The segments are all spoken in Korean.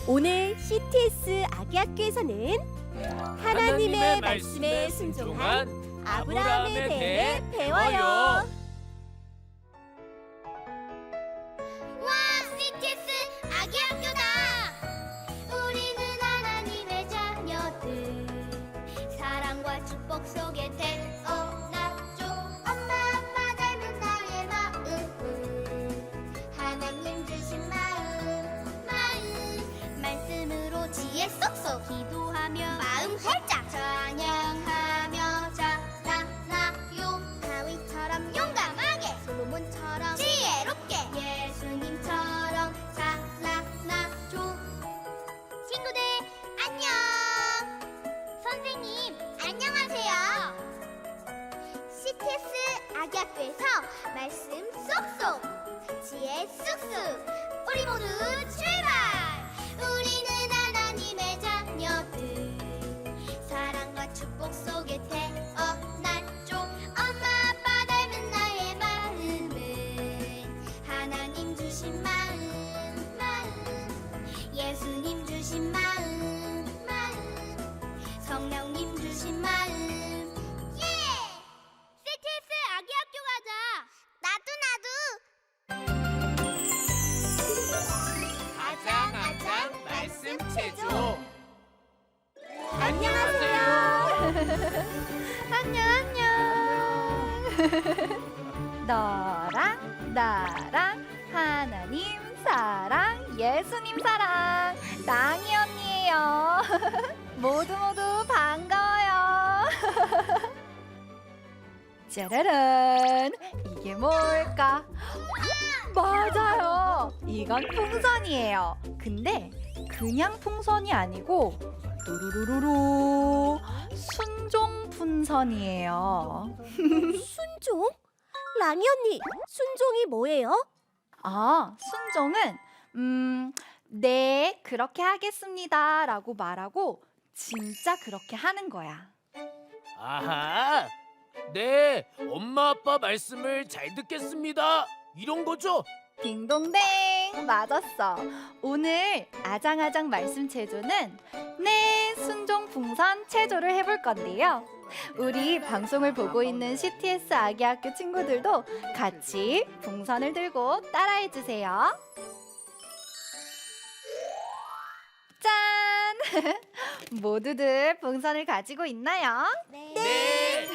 오늘 CTS 아기학교에서는 하나님의 말씀에 순종한 아브라함에 대해 배워요. 와, CTS 아기학교다. 우리는 하나님의 자녀들, 사랑과 축복 속에 태어났죠. 엄마 아빠 닮은 나의 마음, 하나님 주신 마음 말씀으로 지혜 쏙쏙 기도하며 마음 활짝 찬양하며 자라나요. 다윗처럼 용감하게, 솔로몬처럼 지혜롭게, 예수님처럼 자라나죠. 친구들 안녕. 선생님 안녕하세요. CTS 아기학교에서 말씀 쏙쏙, 지혜 쑥쑥, 우리 모두 출발. 우리는 하나님의 자녀들, 사랑과 축복 속에 태어났죠. 엄마 아빠 닮은 나의 마음은 하나님 주신 마음 예수님 주신 마음 성령님 주신 마음. 예! CTS 아기학교 가자. 나도 아장아장 말씀 체조. 안녕하세요. 안녕. 너랑 나랑 하나님 사랑, 예수님 사랑, 낭이 언니예요. 모두 반가워요. 짜라란, 이게 뭘까? 맞아요, 이건 풍선이에요. 근데 그냥 풍선이 아니고 루루루루루 순종 풍선이에요. 순종? 랑이 언니, 순종이 뭐예요? 아, 순종은 네, 그렇게 하겠습니다 라고 말하고 진짜 그렇게 하는 거야. 아하, 네, 엄마 아빠 말씀을 잘 듣겠습니다. 이런 거죠? 딩동댕, 맞았어. 오늘 아장아장 말씀 체조는 네, 순종 풍선 체조를 해볼 건데요. 우리 방송을 보고 있는 CTS 아기학교 친구들도 같이 풍선을 들고 따라해주세요. 짠! 모두들 풍선을 가지고 있나요? 네.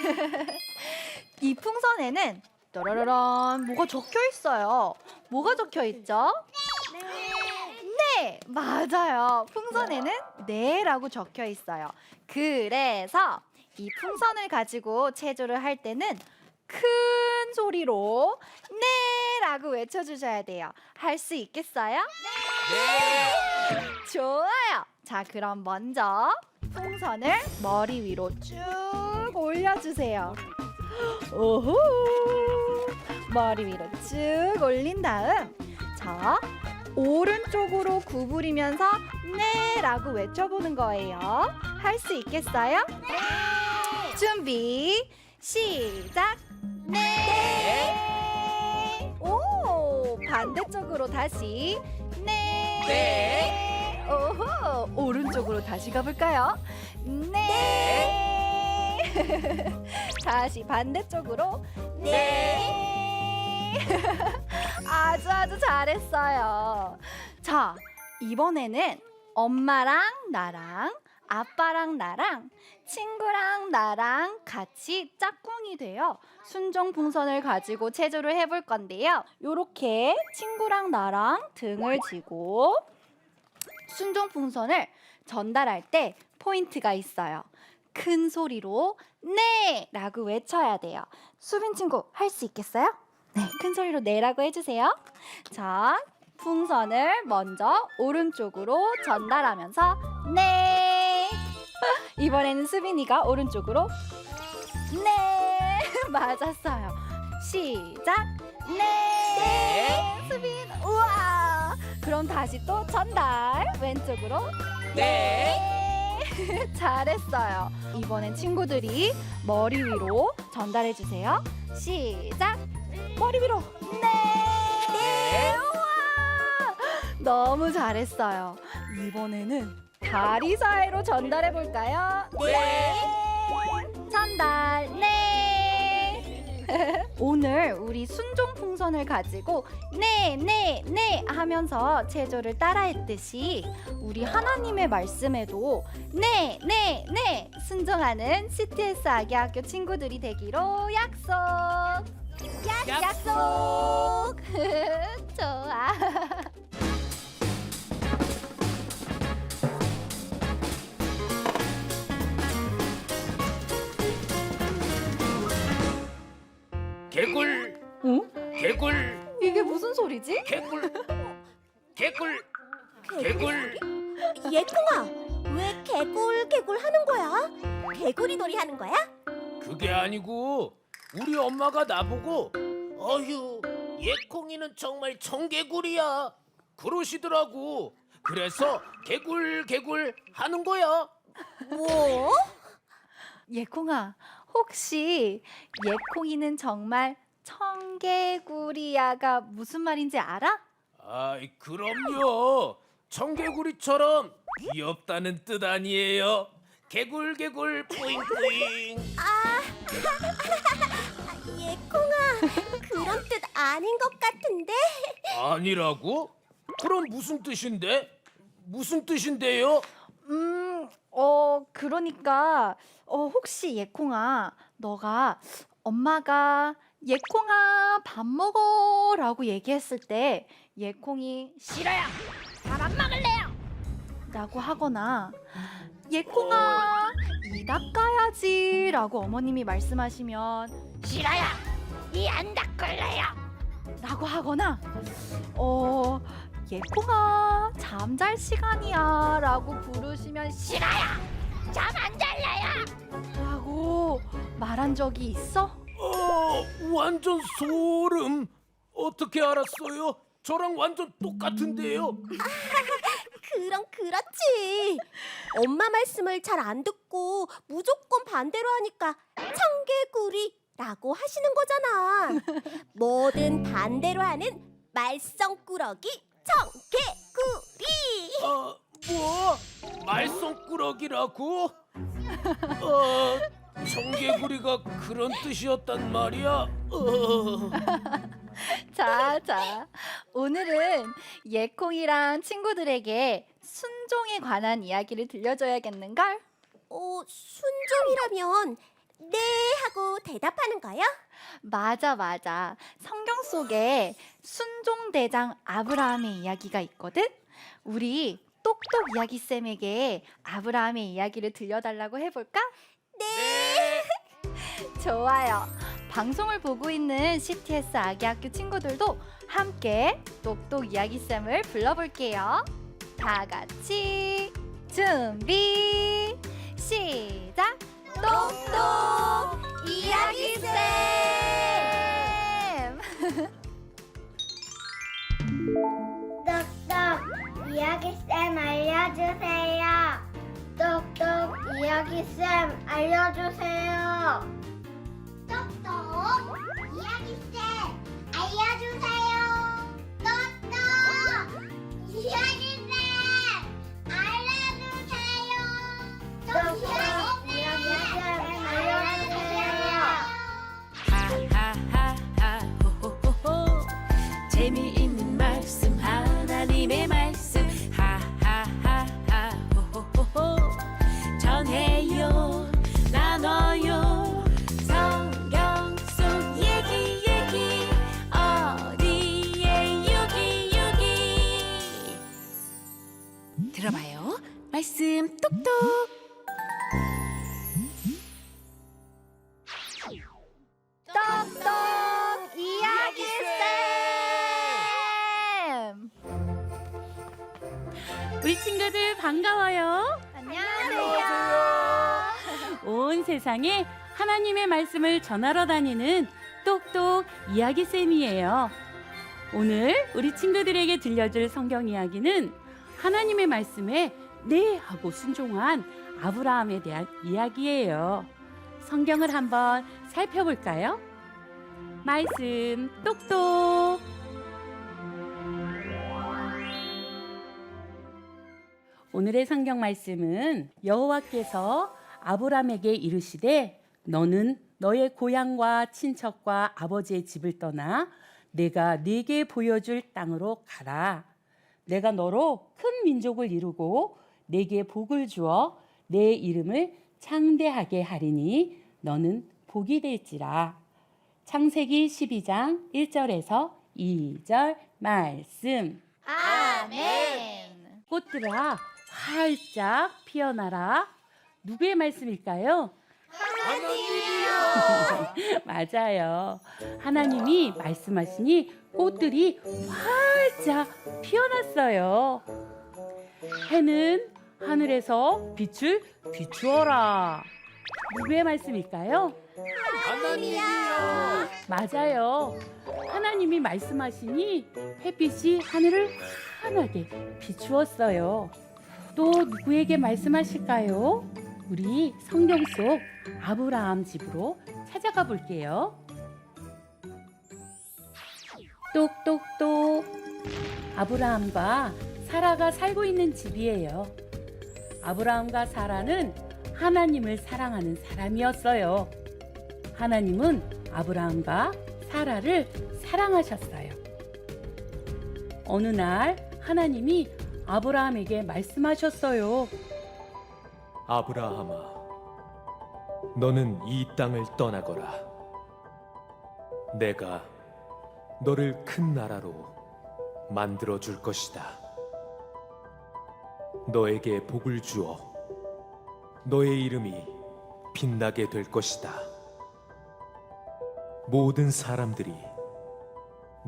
이 풍선에는 따라라란 뭐가 적혀 있어요. 뭐가 적혀 있죠? 네, 맞아요. 풍선에는 네라고 적혀 있어요. 그래서 이 풍선을 가지고 체조를 할 때는 큰 소리로 네라고 외쳐주셔야 돼요. 할 수 있겠어요? 네. 좋아요. 자, 그럼 먼저 풍선을 머리 위로 쭉 올려주세요. 오호, 머리 위로 쭉 올린 다음, 자, 오른쪽으로 구부리면서 네 라고 외쳐보는 거예요. 할 수 있겠어요? 네. 준비 시작. 네. 오, 반대쪽으로 다시 네. 네. 오호, 오른쪽으로 다시 가볼까요? 네. 다시 반대쪽으로 네. 아주 잘했어요. 자, 이번에는 엄마랑 나랑 아빠랑 나랑 친구랑 나랑 같이 짝꿍이 되어 순종 풍선을 가지고 체조를 해볼 건데요. 요렇게 친구랑 나랑 등을 지고 순종 풍선을 전달할 때 포인트가 있어요. 큰 소리로 네! 라고 외쳐야 돼요. 수빈 친구 할 수 있겠어요? 네, 큰 소리로 네 라고 해주세요. 자, 풍선을 먼저 오른쪽으로 전달하면서 네! 이번에는 수빈이가 오른쪽으로 네! 맞았어요. 시작! 네! 수빈, 우와! 그럼 다시 또 전달! 왼쪽으로 네. 잘했어요. 이번엔 친구들이 머리 위로 전달해주세요. 시작! 머리 위로 네! 네. 우와! 너무 잘했어요. 이번에는 다리 사이로 전달해 볼까요? 네. 전달 네. 오늘 우리 순종 풍선을 가지고 네 하면서 체조를 따라했듯이 우리 하나님의 말씀에도 네 순종하는 CTS 아기학교 친구들이 되기로 약속. 약속. 좋아. 개굴 어? 개굴 이게 무슨 소리지? 개굴 개굴 개굴. 예콩아, 왜 개굴개굴 하는 거야? 개구리 놀이 하는 거야? 그게 아니고 우리 엄마가 나보고 어휴 예콩이는 정말 청개구리야 그러시더라고. 그래서 개굴 개굴 하는 거야. 뭐? 예콩아, 혹시 예콩이는 정말 청개구리야가 무슨 말인지 알아? 아이 그럼요. 청개구리처럼 귀엽다는 뜻 아니에요. 개굴 개굴 뿌잉뿌잉. 예콩아, 그런 뜻 아닌 것 같은데? 아니라고? 그럼 무슨 뜻인데? 무슨 뜻인데요? 그러니까 혹시 예콩아, 너가 엄마가 예콩아 밥 먹어라고 얘기했을 때 예콩이 싫어요, 밥 안 먹을래요 라고 하거나 예콩아 이 닦아야지라고 어머님이 말씀하시면 싫어요, 이 안 닦을래요 라고 하거나 예콩아 잠잘 시간이야 라고 부르시면 싫어요, 잠 안 잘래요 라고 말한 적이 있어? 완전 소름. 어떻게 알았어요? 저랑 완전 똑같은데요. 그럼 그렇지. 엄마 말씀을 잘 안 듣고 무조건 반대로 하니까 청개구리라고 하시는 거잖아. 뭐든 반대로 하는 말썽꾸러기 청개구리. 뭐? 말썽꾸러기라고? 청개구리가 그런 뜻이었단 말이야. 자, 오늘은 예콩이랑 친구들에게 순종에 관한 이야기를 들려줘야겠는걸? 순종이라면 네 하고 대답하는 거요? 맞아. 성경 속에 순종대장 아브라함의 이야기가 있거든? 우리 똑똑 이야기쌤에게 아브라함의 이야기를 들려달라고 해볼까? 네. 좋아요. 방송을 보고 있는 CTS 아기학교 친구들도 함께 똑똑 이야기쌤을 불러볼게요. 다 같이 준비 시작! 똑똑 이야기쌤! 똑똑 이야기쌤 알려주세요. 똑똑 이야기쌤 알려주세요. 똑똑 이야기쌤 알려주세요. 똑똑 이야기쌤 알려주세요. 똑똑 이야기쌤 알려주세요. 하하하하 호호호호 재미있는 말씀 하나님의 말씀 하하하하 호호호호 전해요 나눠요 성경 속 얘기 어디에 여기 들어봐요 말씀 똑똑 똑똑 이야기쌤! 우리 친구들 반가워요. 안녕하세요. 온 세상에 하나님의 말씀을 전하러 다니는 똑똑 이야기쌤이에요. 오늘 우리 친구들에게 들려줄 성경 이야기는 하나님의 말씀에 네 하고 순종한 아브라함에 대한 이야기예요. 성경을 한번 살펴볼까요? 말씀 똑똑. 오늘의 성경 말씀은 여호와께서 아브람에게 이르시되 너는 너의 고향과 친척과 아버지의 집을 떠나 내가 네게 보여줄 땅으로 가라. 내가 너로 큰 민족을 이루고 내게 복을 주어 내 이름을 창대하게 하리니 너는 복이 될지라. 창세기 12장 1절에서 2절 말씀. 아멘. 꽃들아 활짝 피어나라. 누구의 말씀일까요? 하나님이요. 맞아요. 하나님이 말씀하시니 꽃들이 활짝 피어났어요. 해는 하늘에서 빛을 비추어라. 누구의 말씀일까요? 하나님이요. 맞아요. 하나님이 말씀하시니 햇빛이 하늘을 환하게 비추었어요. 또 누구에게 말씀하실까요? 우리 성경 속 아브라함 집으로 찾아가 볼게요. 똑똑똑. 아브라함과 사라가 살고 있는 집이에요. 아브라함과 사라는 하나님을 사랑하는 사람이었어요. 하나님은 아브라함과 사라를 사랑하셨어요. 어느 날 하나님이 아브라함에게 말씀하셨어요. 아브라함아, 너는 이 땅을 떠나거라. 내가 너를 큰 나라로 만들어 줄 것이다. 너에게 복을 주어 너의 이름이 빛나게 될 것이다. 모든 사람들이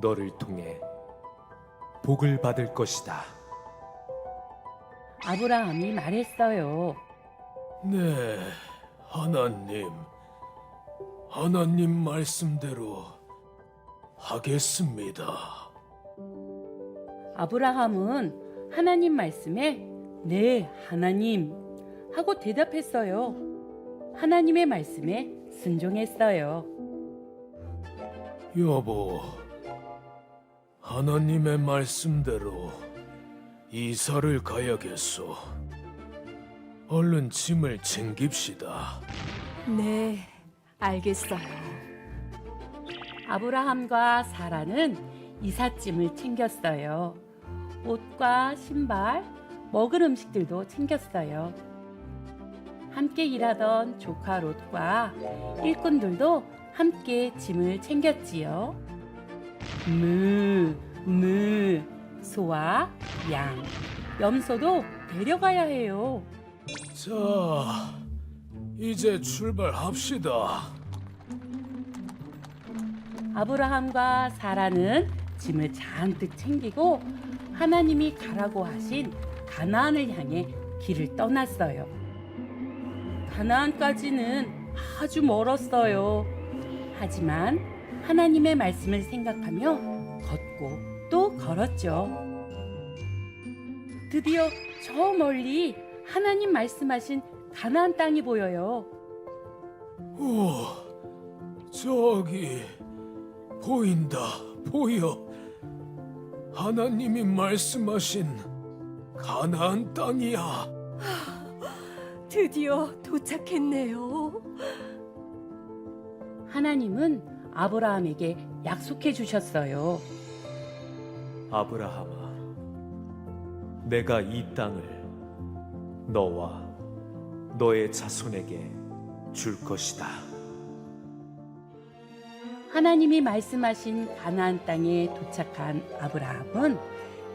너를 통해 복을 받을 것이다. 아브라함이 말했어요. 네, 하나님 말씀대로 하겠습니다. 아브라함은 하나님 말씀에 네, 하나님 하고 대답했어요. 하나님의 말씀에 순종했어요. 여보, 하나님의 말씀대로 이사를 가야겠소. 얼른 짐을 챙깁시다. 네, 알겠어요. 아브라함과 사라는 이삿짐을 챙겼어요. 옷과 신발, 먹을 음식들도 챙겼어요. 함께 일하던 조카 롯과 일꾼들도 함께 짐을 챙겼지요. 소와 양, 염소도 데려가야 해요. 자, 이제 출발합시다. 아브라함과 사라는 짐을 잔뜩 챙기고 하나님이 가라고 하신 가나안을 향해 길을 떠났어요. 가나안까지는 아주 멀었어요. 하지만 하나님의 말씀을 생각하며 걷고 또 걸었죠. 드디어 저 멀리 하나님 말씀하신 가나안 땅이 보여요. 오, 저기 보인다, 보여. 하나님이 말씀하신 가나안 땅이야. 드디어 도착했네요. 하나님은 아브라함에게 약속해 주셨어요. 아브라함아, 내가 이 땅을 너와 너의 자손에게 줄 것이다. 하나님이 말씀하신 가나안 땅에 도착한 아브라함은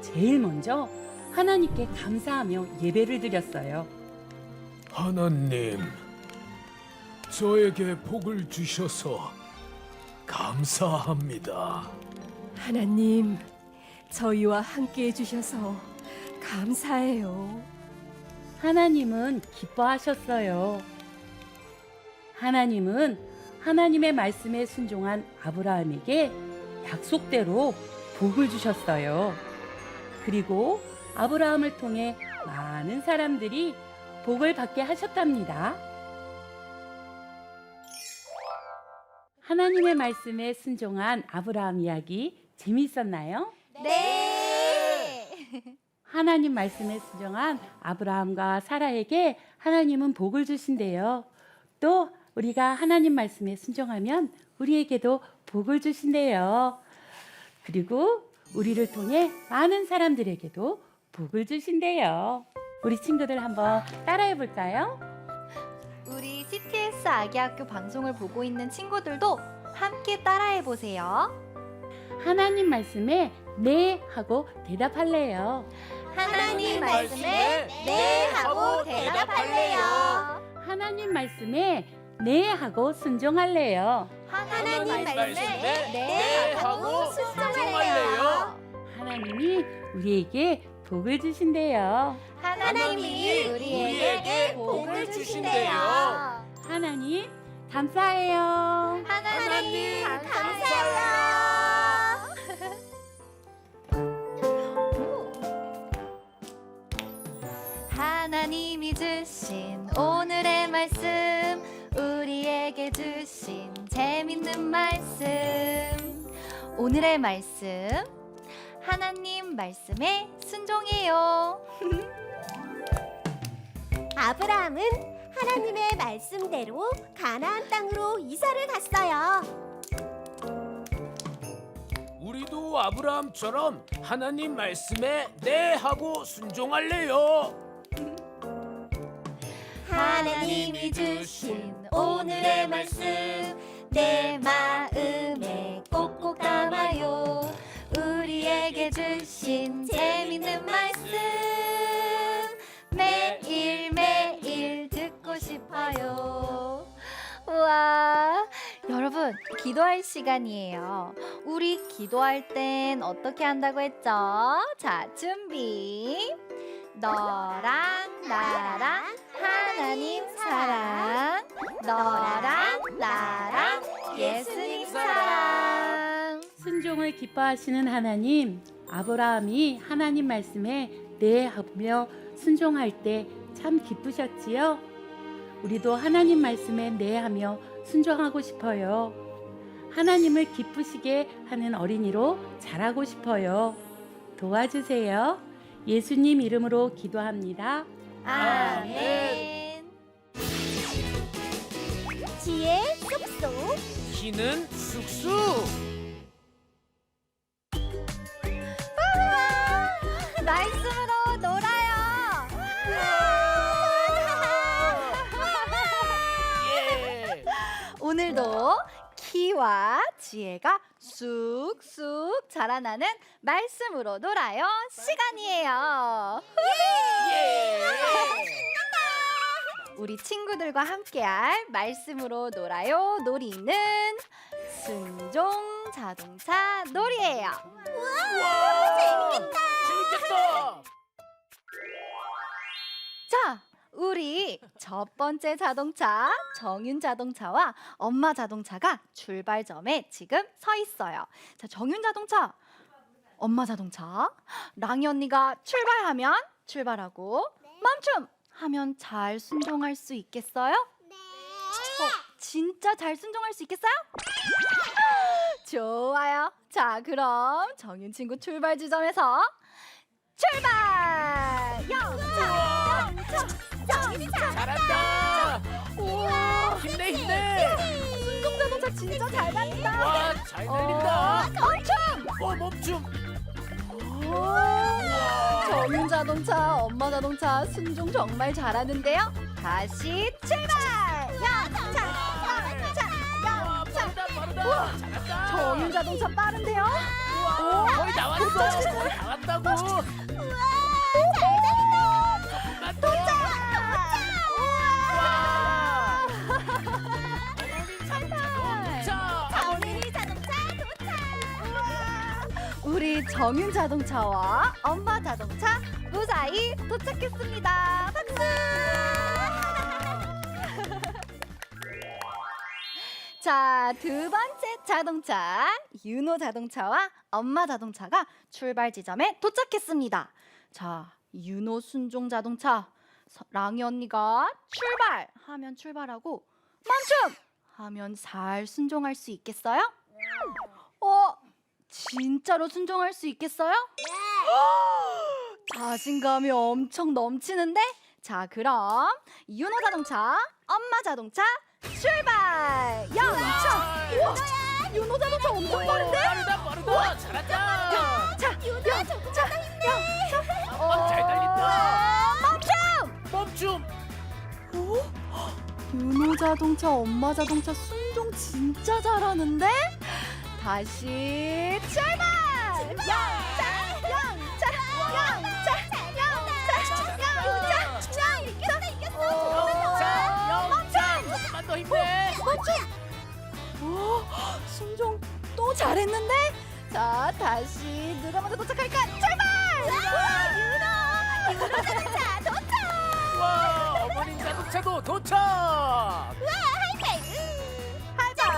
제일 먼저 하나님께 감사하며 예배를 드렸어요. 하나님, 저에게 복을 주셔서 감사합니다. 하나님, 저희와 함께 해주셔서 감사해요. 하나님은 기뻐하셨어요. 하나님은 하나님의 말씀에 순종한 아브라함에게 약속대로 복을 주셨어요. 그리고 아브라함을 통해 많은 사람들이 복을 받게 하셨답니다. 하나님의 말씀에 순종한 아브라함 이야기 재미있었나요? 네. 하나님 말씀에 순종한 아브라함과 사라에게 하나님은 복을 주신대요. 또 우리가 하나님 말씀에 순종하면 우리에게도 복을 주신대요. 그리고 우리를 통해 많은 사람들에게도 복을 주신대요. 우리 친구들 한번 따라해 볼까요? 우리 CTS 아기학교 방송을 보고 있는 친구들도 함께 따라해 보세요. 하나님 말씀에 네 하고 대답할래요. 하나님 말씀에 네 하고 대답할래요. 하나님 말씀에 네 하고 순종할래요. 하나님 말씀에 네 하고 순종할래요. 하나님이 우리에게 복을 주신대요. 하나님이 우리에게 복을 주신대요. 하나님 감사해요. 하나님 감사해요. 하나님이 주신 오늘의 말씀, 우리에게 주신 재밌는 말씀. 오늘의 말씀, 하나님 말씀에 순종해요. 아브라함은 하나님의 말씀대로 가나안 땅으로 이사를 갔어요. 우리도 아브라함처럼 하나님 말씀에 네 하고 순종할래요. 하나님이 주신 오늘의 말씀 내 마음에 꼭꼭 담아요. 우리에게 주신 재밌는 말씀 매일매일 듣고 싶어요. 우와, 여러분 기도할 시간이에요. 우리 기도할 땐 어떻게 한다고 했죠? 자, 준비. 너랑 나랑 하나님 사랑, 너랑 나랑 예수님 사랑. 순종을 기뻐하시는 하나님, 아브라함이 하나님 말씀에 네 하며 순종할 때 참 기쁘셨지요? 우리도 하나님 말씀에 네 하며 순종하고 싶어요. 하나님을 기쁘시게 하는 어린이로 자라고 싶어요. 도와주세요. 예수님 이름으로 기도합니다. 아멘. 지혜 쏙쏙 키는 쑥쑥. 말씀으로 놀아요. 예. 오늘도 키와 지혜가 쑥쑥 자라나는 말씀으로 놀아요 시간이에요. 우리 친구들과 함께할 말씀으로 놀아요 놀이는 순종 자동차 놀이예요. 재밌겠다. 자, 우리 첫 번째 자동차 정윤 자동차와 엄마 자동차가 출발점에 지금 서 있어요. 자, 정윤 자동차, 엄마 자동차, 랑이 언니가 출발하면 출발하고 멈춤 하면 잘 순종할 수 있겠어요? 진짜 잘 순종할 수 있겠어요? 좋아요. 자, 그럼 정윤 친구 출발 지점에서 출발! 영차! 잘한다. 우와! 힘내 힘내. 순종 자동차 진짜 잘 달린다. 와, 잘 달린다. 멈춤! 멈춤. 정윤 자동차, 엄마 자동차 순종 정말 잘하는데요. 다시 출발! 영차! 우와, 잘한다. 정윤 자동차 빠른데요? 거의 나왔어. 거의 다 왔다고. 조금만 더. 우리 정윤 자동차와 엄마 자동차 무사히 도착했습니다. 박수! 자, 두 번째 자동차 윤호 자동차와 엄마 자동차가 출발 지점에 도착했습니다. 자, 윤호 순종 자동차 랑이 언니가 출발하면 출발하고 멈춤 하면 잘 순종할 수 있겠어요? 진짜로 순종할 수 있겠어요? 자신감이 엄청 넘치는데? 자, 그럼 윤호 자동차, 엄마 자동차 출발! 영차! 우와! 윤호 자동차 엄청 빠른데? 빠르다. 잘한다. 자, 윤호야 조금만 더 힘내. 잘 달린다. 멈춤! 멈춤. 윤호 자동차, 엄마 자동차 순종 진짜 잘하는데? 다시 출발! 영차! 영차! 영차! 조금만 더 힘내. 순종 또 잘했는데? 자, 다시 누가 먼저 도착할까? 출발! 윤호 자동차 도착. 와, 어머님 자동차도 도착. 하이파이브.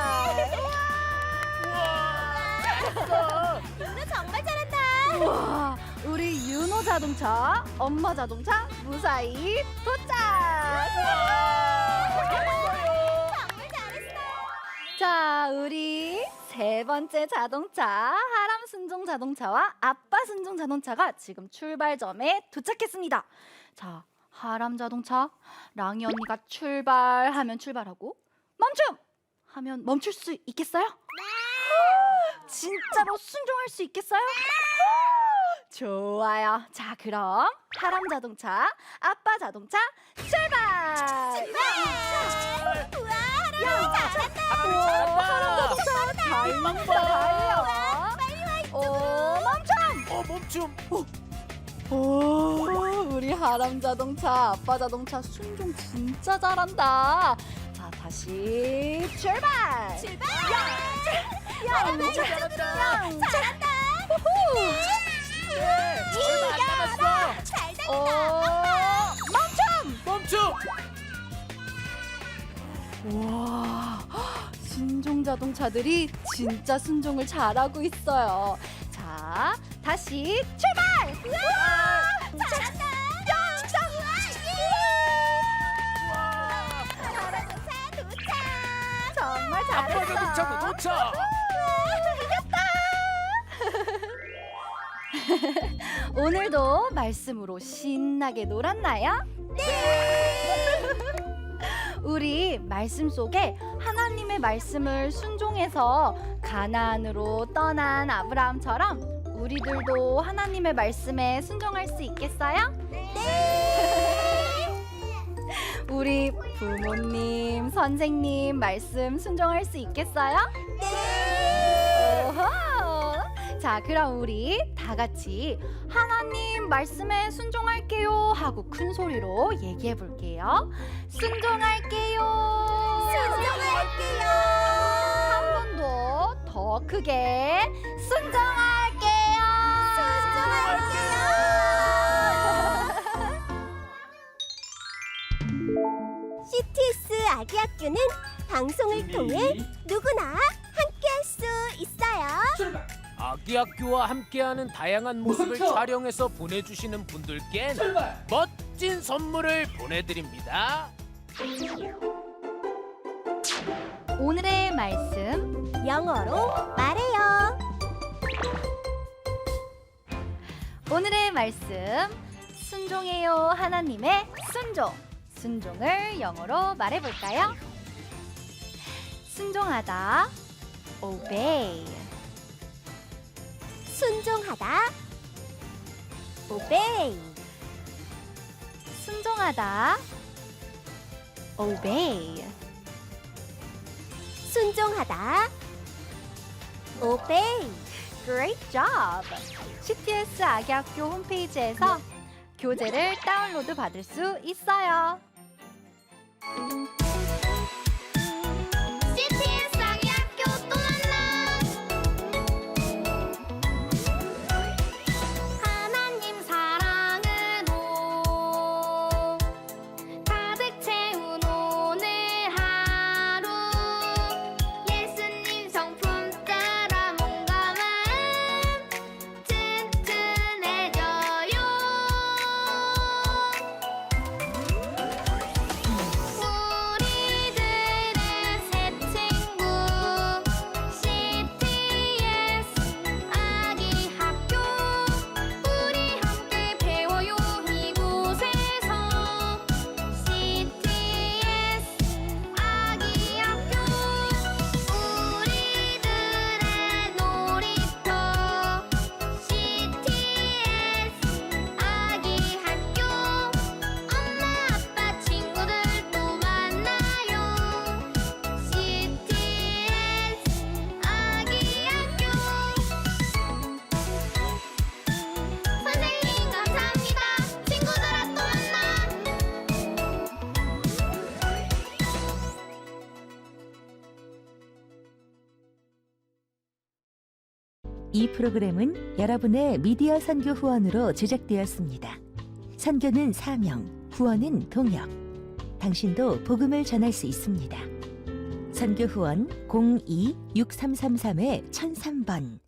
우와. 윤호 정말 잘한다. 우와, 우리 윤호 자동차, 엄마 자동차 무사히 도착! 정말 잘했어. 자, 우리 세 번째 자동차, 하람 순종 자동차와 아빠 순종 자동차가 지금 출발점에 도착했습니다. 자, 하람 자동차, 랑이 언니가 출발하면 출발하고 멈춤! 하면 멈출 수 있겠어요? 네! 진짜로 순종할 수 있겠어요? 좋아요. 자, 그럼 하람 자동차, 아빠 자동차 출발! 우와, 하람이 잘한다. 잘한다. 달려. 멈춤! 멈춤. 오, 우리 하람 자동차, 아빠 자동차 순종 진짜 잘한다. 자, 다시 출발! 출발. 잘한다. 후후. 얼마 안 남았어. 잘 오, 달린다. 멈춤! 멈춤. 와, 순종 자동차들이 진짜 순종을 잘하고 있어요. 자, 다시 출발! 잘한다. 자동차 도착. 정말 아빠 잘했어. 자동차도 도착. 오늘도 말씀으로 신나게 놀았나요? 네! 우리 말씀 속에 하나님의 말씀을 순종해서 가나안으로 떠난 아브라함처럼 우리들도 하나님의 말씀에 순종할 수 있겠어요? 네! 우리 부모님, 선생님 말씀 순종할 수 있겠어요? 네! 오호! 자, 그럼 우리 다 같이 하나님 말씀에 순종할게요 하고 큰 소리로 얘기해 볼게요. 순종할게요. 순종할게요. 한 번 더 더 크게 순종할게요. CTS 아기 학교는 방송을 통해 누구나 함께할 수 있어요. 아기 학교와 함께하는 다양한 모습을 촬영해서 보내주시는 분들께는 멋진 선물을 보내드립니다. 오늘의 말씀 영어로 말해요. 오늘의 말씀 순종해요 하나님의 순종. 순종을 영어로 말해볼까요? 순종하다 obey. 순종하다. obey. 순종하다 obey. 순종하다. obey. Great job! CTS 아기학교 홈페이지에서 교재를 다운로드 받을 수 있어요. CTS 아기 학교 또 만나. 하나님 사랑으로 가득 채운 오늘 하루, 예수님 성품 따라 몸과 마음 튼튼해져요. 우리 이 프로그램은 여러분의 미디어 선교 후원으로 제작되었습니다. 선교는 사명, 후원은 동역. 당신도 복음을 전할 수 있습니다. 선교 후원 02-6333-1003번